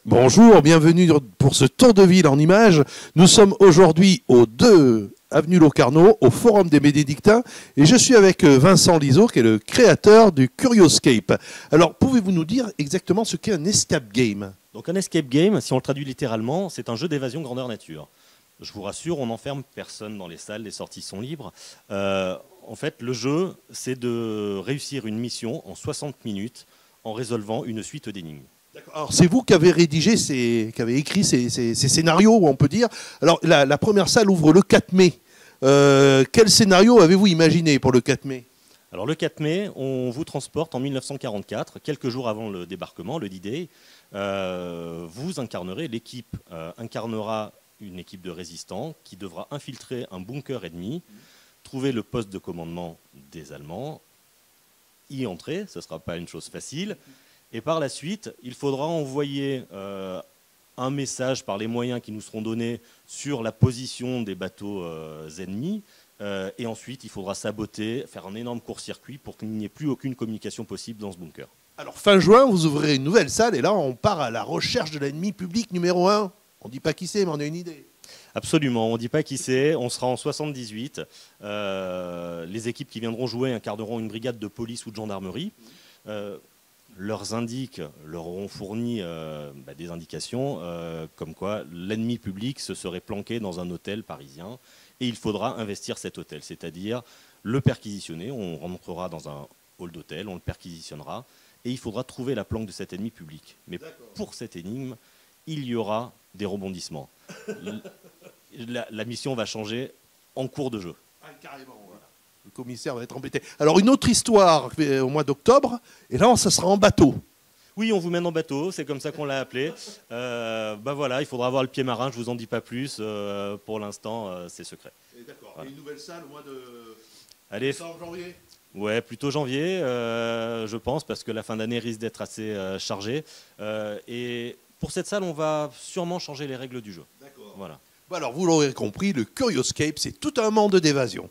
Bonjour, bienvenue pour ce tour de ville en images. Nous sommes aujourd'hui au 2 avenue Locarno, au Forum des Bénédictins, et je suis avec Vincent Liseau, qui est le créateur du Curioscape. Alors, pouvez-vous nous dire exactement ce qu'est un escape game? Donc un escape game, si on le traduit littéralement, c'est un jeu d'évasion grandeur nature. Je vous rassure, on n'enferme personne dans les salles, les sorties sont libres. En fait, le jeu, c'est de réussir une mission en 60 minutes en résolvant une suite d'énigmes. Alors, c'est vous qui avez rédigé, qui avez écrit ces scénarios, on peut dire. Alors, la première salle ouvre le 4 mai. Quel scénario avez-vous imaginé pour le 4 mai? Alors, le 4 mai, on vous transporte en 1944, quelques jours avant le débarquement, le D-Day. Vous incarnerez, l'équipe incarnera une équipe de résistants qui devra infiltrer un bunker ennemi, trouver le poste de commandement des Allemands, y entrer, ce ne sera pas une chose facile. Et par la suite, il faudra envoyer un message par les moyens qui nous seront donnés sur la position des bateaux ennemis. Et ensuite, il faudra saboter, faire un énorme court-circuit pour qu'il n'y ait plus aucune communication possible dans ce bunker. Alors, fin juin, vous ouvrirez une nouvelle salle et là, on part à la recherche de l'ennemi public numéro 1. On ne dit pas qui c'est, mais on a une idée. Absolument, on ne dit pas qui c'est. On sera en 78. Les équipes qui viendront jouer incarneront une brigade de police ou de gendarmerie. Leurs indiques leur auront fourni des indications comme quoi l'ennemi public se serait planqué dans un hôtel parisien et il faudra investir cet hôtel, c'est-à-dire le perquisitionner. On rentrera dans un hall d'hôtel, on le perquisitionnera et il faudra trouver la planque de cet ennemi public. Mais pour cette énigme, il y aura des rebondissements. La mission va changer en cours de jeu. Ah, carrément, voilà. Le commissaire va être embêté. Alors, une autre histoire au mois d'octobre, et là, ça sera en bateau. Oui, on vous mène en bateau, c'est comme ça qu'on l'a appelé. Voilà, il faudra avoir le pied marin, je ne vous en dis pas plus. Pour l'instant, c'est secret. D'accord. Voilà. Et une nouvelle salle au mois de janvier? Ouais, plutôt janvier, je pense, parce que la fin d'année risque d'être assez chargée. Et pour cette salle, on va sûrement changer les règles du jeu. D'accord. Voilà. Bon, alors, vous l'aurez compris, le Curioscape, c'est tout un monde d'évasion.